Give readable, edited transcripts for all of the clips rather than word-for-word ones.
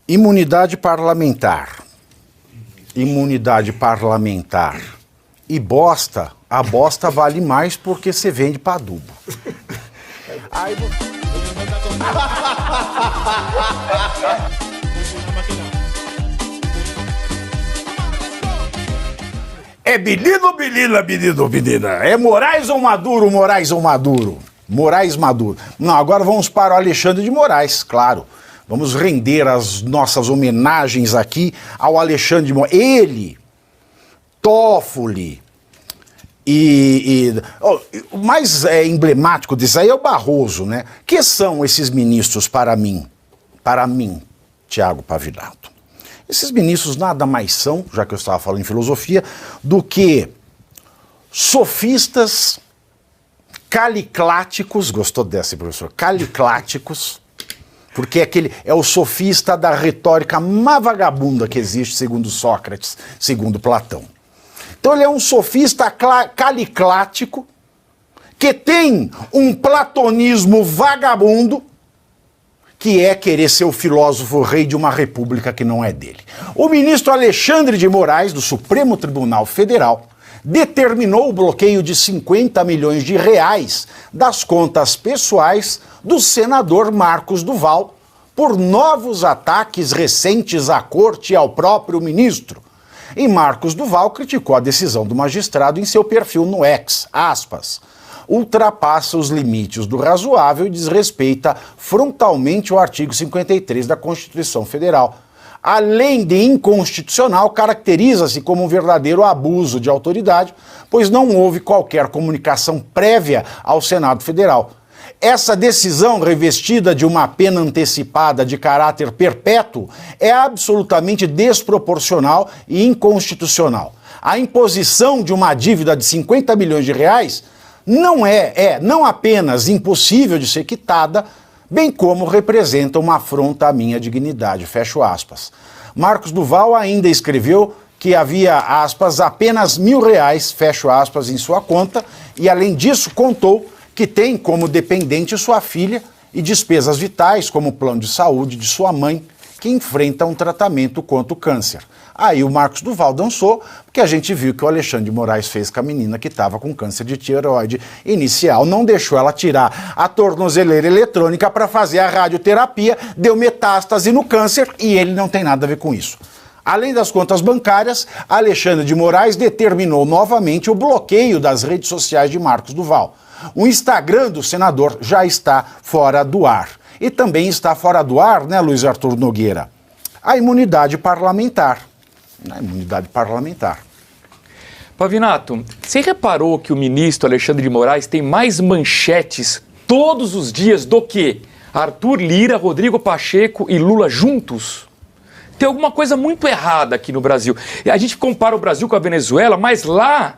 Imunidade parlamentar. Imunidade parlamentar. E bosta, a bosta vale mais porque você vende para adubo. Aí... É menina. É Moraes ou Maduro, Moraes ou Maduro? Moraes Maduro. Não, agora vamos para o Alexandre de Moraes, claro. Vamos render as nossas homenagens aqui ao Alexandre de Moraes. Ele, Toffoli o mais emblemático disso aí é o Barroso, né? Que são esses ministros para mim, Thiago Pavinato? Esses ministros nada mais são, já que eu estava falando em filosofia, do que sofistas calicláticos, gostou dessa, professor? Calicláticos, porque é o sofista da retórica mais vagabunda que existe, segundo Sócrates, segundo Platão. Então ele é um sofista caliclático que tem um platonismo vagabundo, que é querer ser o filósofo rei de uma república que não é dele. O ministro Alexandre de Moraes, do Supremo Tribunal Federal, determinou o bloqueio de 50 milhões de reais das contas pessoais do senador Marcos Duval por novos ataques recentes à corte e ao próprio ministro. E Marcos Duval criticou a decisão do magistrado em seu perfil no X, aspas, ultrapassa os limites do razoável e desrespeita frontalmente o artigo 53 da Constituição Federal. Além de inconstitucional, caracteriza-se como um verdadeiro abuso de autoridade, pois não houve qualquer comunicação prévia ao Senado Federal. Essa decisão, revestida de uma pena antecipada de caráter perpétuo, é absolutamente desproporcional e inconstitucional. A imposição de uma dívida de 50 milhões de reais não apenas impossível de ser quitada, bem como representa uma afronta à minha dignidade, fecho aspas. Marcos Duval ainda escreveu que havia, aspas, apenas R$1.000, fecho aspas, em sua conta, e além disso contou que tem como dependente sua filha e despesas vitais, como o plano de saúde de sua mãe, que enfrenta um tratamento contra o câncer. Aí o Marcos Duval dançou, porque a gente viu que o Alexandre de Moraes fez com a menina que estava com câncer de tireoide inicial, não deixou ela tirar a tornozeleira eletrônica para fazer a radioterapia, deu metástase no câncer e ele não tem nada a ver com isso. Além das contas bancárias, Alexandre de Moraes determinou novamente o bloqueio das redes sociais de Marcos Duval. O Instagram do senador já está fora do ar. E também está fora do ar, né, Luiz Arthur Nogueira, a imunidade parlamentar. Pavinato, você reparou que o ministro Alexandre de Moraes tem mais manchetes todos os dias do que Arthur Lira, Rodrigo Pacheco e Lula juntos? Tem alguma coisa muito errada aqui no Brasil. A gente compara o Brasil com a Venezuela, mas lá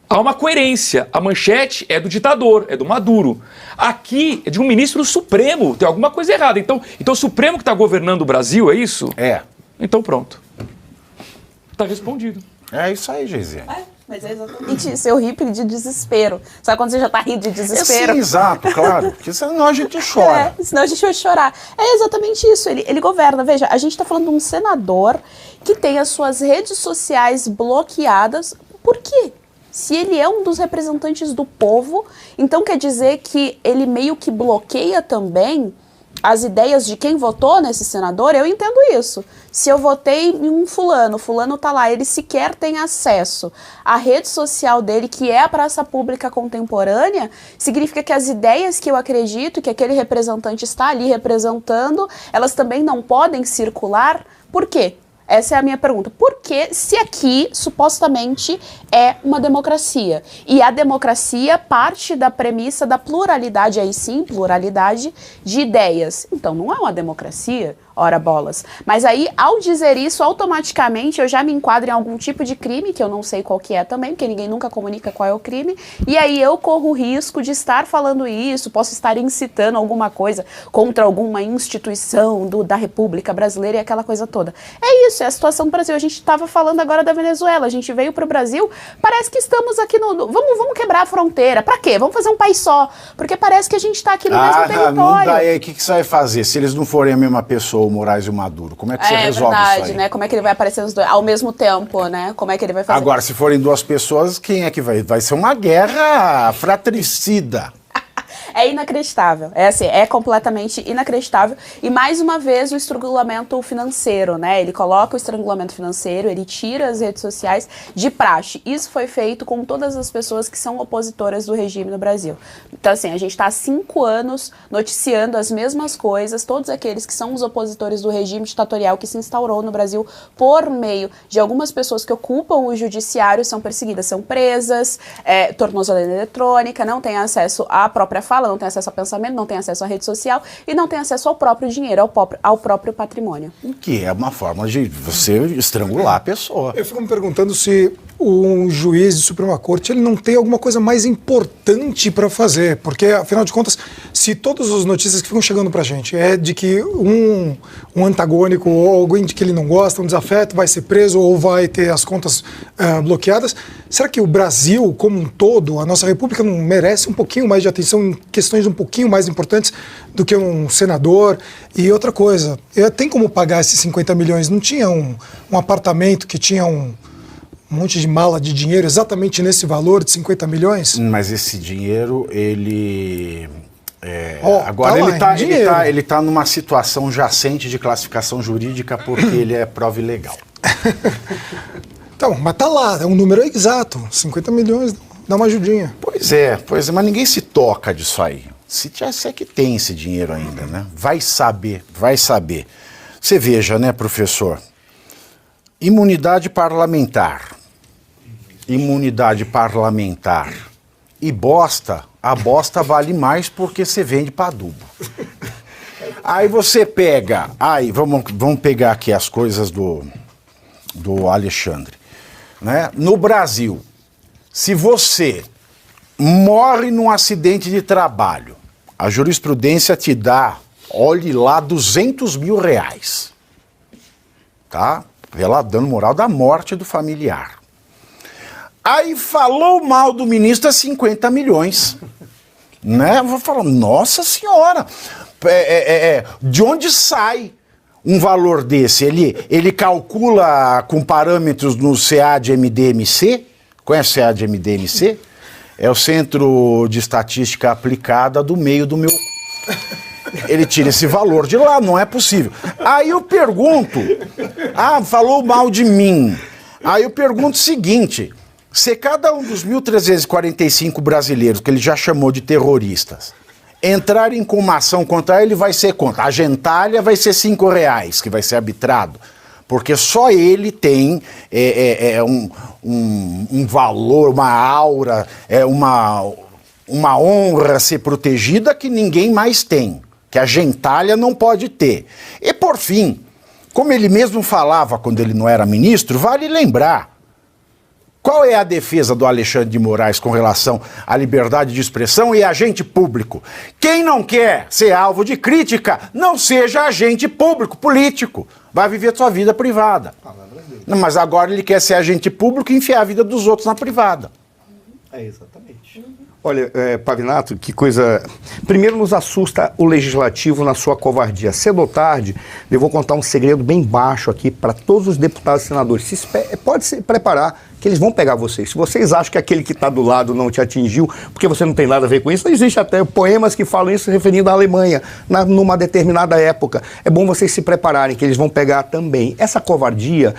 há uma coerência. A manchete é do ditador, é do Maduro. Aqui é de um ministro do Supremo. Tem alguma coisa errada. Então o Supremo que está governando o Brasil, é isso? É. Então pronto. Está respondido. É isso aí, Geisiane. Mas é exatamente isso. Eu ri de desespero. Sabe quando você já tá rindo de desespero? Sim, exato, claro. Porque senão a gente chora. Senão a gente vai chorar. É exatamente isso. Ele governa. Veja, a gente está falando de um senador que tem as suas redes sociais bloqueadas. Por quê? Se ele é um dos representantes do povo, então quer dizer que ele meio que bloqueia também as ideias de quem votou nesse senador? Eu entendo isso. Se eu votei em um fulano, o fulano tá lá, ele sequer tem acesso à rede social dele, que é a praça pública contemporânea, significa que as ideias que eu acredito que aquele representante está ali representando, elas também não podem circular? Por quê? Essa é a minha pergunta. Por que, se aqui, supostamente, é uma democracia? E a democracia parte da premissa da pluralidade, aí sim, pluralidade de ideias. Então, não é uma democracia? Ora bolas. Mas aí, ao dizer isso, automaticamente eu já me enquadro em algum tipo de crime, que eu não sei qual que é também, porque ninguém nunca comunica qual é o crime, e aí eu corro o risco de estar falando isso, posso estar incitando alguma coisa contra alguma instituição da República Brasileira e aquela coisa toda. É isso, é a situação do Brasil. A gente está estava falando agora da Venezuela. A gente veio para o Brasil, parece que estamos aqui vamos quebrar a fronteira. Para quê? Vamos fazer um país só. Porque parece que a gente está aqui no mesmo território. Não dá. E aí, o que você vai fazer? Se eles não forem a mesma pessoa, o Moraes e o Maduro, como é que você resolve verdade, isso aí? Né? Como é que ele vai aparecer os dois ao mesmo tempo, né? Como é que ele vai fazer? Agora, se forem duas pessoas, quem é que vai? Vai ser uma guerra fratricida. É inacreditável, é completamente inacreditável. E mais uma vez o estrangulamento financeiro, né? Ele coloca o estrangulamento financeiro, ele tira as redes sociais de praxe. Isso foi feito com todas as pessoas que são opositoras do regime no Brasil. Então, assim, a gente está há 5 anos noticiando as mesmas coisas, todos aqueles que são os opositores do regime ditatorial que se instaurou no Brasil por meio de algumas pessoas que ocupam o judiciário, são perseguidas, são presas, tornozeleira eletrônica, não têm acesso à própria fala, não tem acesso a pensamento, não tem acesso à rede social e não tem acesso ao próprio dinheiro, ao próprio patrimônio. O que é uma forma de você estrangular a pessoa. Eu fico me perguntando se um juiz de Suprema Corte ele não tem alguma coisa mais importante para fazer, porque, afinal de contas, se todas as notícias que ficam chegando para a gente é de que um antagônico ou alguém de que ele não gosta, um desafeto, vai ser preso ou vai ter as contas bloqueadas, será que o Brasil, como um todo, a nossa república não merece um pouquinho mais de atenção em questões um pouquinho mais importantes do que um senador? E outra coisa, tem como pagar esses 50 milhões? Não tinha um apartamento que tinha um monte de mala de dinheiro exatamente nesse valor de 50 milhões? Mas esse dinheiro, ele... agora ele tá numa situação jacente de classificação jurídica porque ele é prova ilegal. Então, mas tá lá, é um número exato. 50 milhões, dá uma ajudinha. Pois é, mas ninguém se toca disso aí. Se é que tem esse dinheiro ainda, né? Vai saber. Você veja, né, professor? Imunidade parlamentar e bosta, a bosta vale mais porque você vende para adubo. Aí você pega, vamos pegar aqui as coisas do Alexandre, né? No Brasil, se você morre num acidente de trabalho, a jurisprudência te dá, olhe lá, 200 mil reais, tá? Pela dano moral da morte do familiar. Aí falou mal do ministro a 50 milhões. Né? Vou falar, nossa senhora, de onde sai um valor desse? Ele calcula com parâmetros no CAD-MDMC? Conhece o CAD-MDMC? É o Centro de Estatística Aplicada do meio do meu... Ele tira esse valor de lá, não é possível. Aí eu pergunto, falou mal de mim. Aí eu pergunto o seguinte, se cada um dos 1.345 brasileiros, que ele já chamou de terroristas, entrarem com uma ação contra ele, vai ser contra. A gentalha vai ser R$5, que vai ser arbitrado. Porque só ele tem um valor, uma aura, uma honra a ser protegida que ninguém mais tem, que a gentalha não pode ter. E por fim, como ele mesmo falava quando ele não era ministro, vale lembrar, qual é a defesa do Alexandre de Moraes com relação à liberdade de expressão e agente público? Quem não quer ser alvo de crítica, não seja agente público, político. Vai viver sua vida privada. Mas agora ele quer ser agente público e enfiar a vida dos outros na privada. Exatamente. Olha, Pavinato, que coisa... Primeiro nos assusta o legislativo na sua covardia. Cedo ou tarde, eu vou contar um segredo bem baixo aqui para todos os deputados e senadores. Pode se preparar que eles vão pegar vocês. Se vocês acham que aquele que está do lado não te atingiu, porque você não tem nada a ver com isso, existe até poemas que falam isso referindo à Alemanha, numa determinada época. É bom vocês se prepararem, que eles vão pegar também. Essa covardia...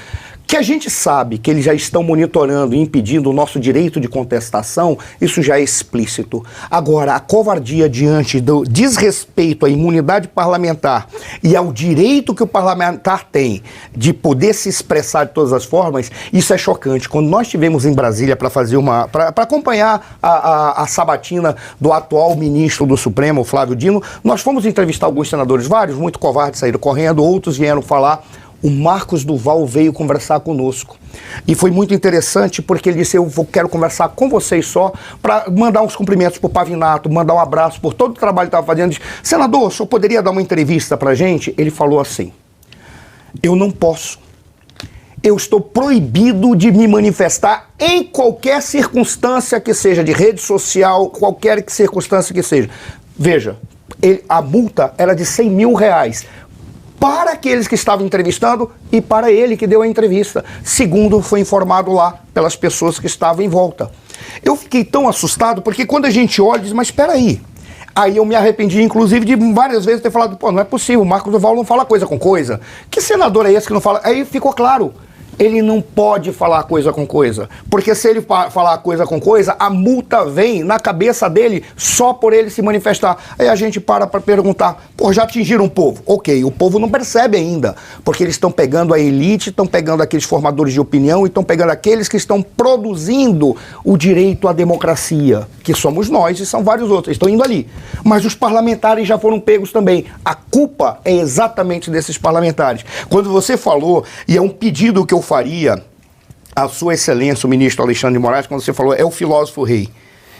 que a gente sabe que eles já estão monitorando e impedindo o nosso direito de contestação, isso já é explícito. Agora, a covardia diante do desrespeito à imunidade parlamentar e ao direito que o parlamentar tem de poder se expressar de todas as formas, isso é chocante. Quando nós estivemos em Brasília para fazer para acompanhar a sabatina do atual ministro do Supremo, Flávio Dino, nós fomos entrevistar alguns senadores, vários, muito covardes, saíram correndo, outros vieram falar. O Marcos Duval veio conversar conosco. E foi muito interessante porque ele disse, quero conversar com vocês só para mandar uns cumprimentos para o Pavinato, mandar um abraço por todo o trabalho que estava fazendo. Disse, senador, o senhor poderia dar uma entrevista para a gente? Ele falou assim, eu não posso. eu estou proibido de me manifestar em qualquer circunstância que seja, de rede social, qualquer circunstância que seja. Veja, a multa era de R$100 mil para aqueles que estavam entrevistando e para ele que deu a entrevista, segundo foi informado lá pelas pessoas que estavam em volta. Eu fiquei tão assustado porque quando a gente olha, diz, mas espera aí. Aí eu me arrependi, inclusive, de várias vezes ter falado, pô, não é possível, o Marcos Duval não fala coisa com coisa. Que senador é esse que não fala? Aí ficou claro. Ele não pode falar coisa com coisa, porque se ele falar coisa com coisa, a multa vem na cabeça dele só por ele se manifestar. Aí a gente para perguntar, pô, já atingiram o povo? Ok, o povo não percebe ainda, porque eles estão pegando a elite, estão pegando aqueles formadores de opinião e estão pegando aqueles que estão produzindo o direito à democracia, que somos nós e são vários outros, estão indo ali. Mas os parlamentares já foram pegos também. A culpa é exatamente desses parlamentares. Quando você falou, e é um pedido que eu faria à Sua Excelência, o ministro Alexandre de Moraes, quando você falou, é o filósofo rei.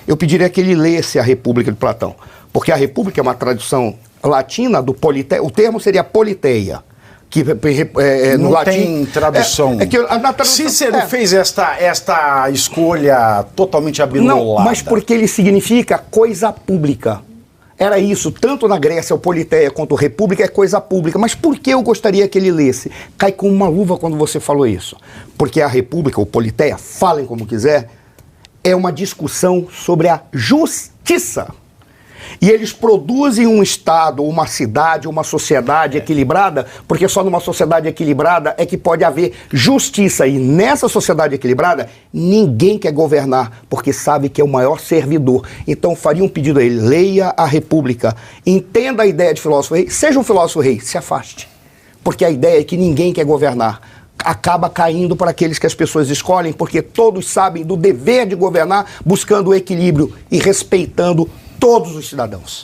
Eu pediria que ele lesse a República de Platão, porque a República é uma tradução latina do politeia, o termo seria politeia, que no não latim tem tradução. Na tradução Cícero fez esta escolha totalmente abilolada. Não, mas porque ele significa coisa pública. Era isso, tanto na Grécia, o politeia, quanto república é coisa pública. Mas por que eu gostaria que ele lesse? Cai como uma luva quando você falou isso. Porque a república, ou politeia, falem como quiser, é uma discussão sobre a justiça. E eles produzem um Estado, uma cidade, uma sociedade equilibrada, porque só numa sociedade equilibrada é que pode haver justiça. E nessa sociedade equilibrada, ninguém quer governar, porque sabe que é o maior servidor. Então faria um pedido a ele, leia a República, entenda a ideia de filósofo rei, seja um filósofo rei, se afaste. Porque a ideia é que ninguém quer governar. Acaba caindo para aqueles que as pessoas escolhem, porque todos sabem do dever de governar, buscando o equilíbrio e respeitando todos os cidadãos.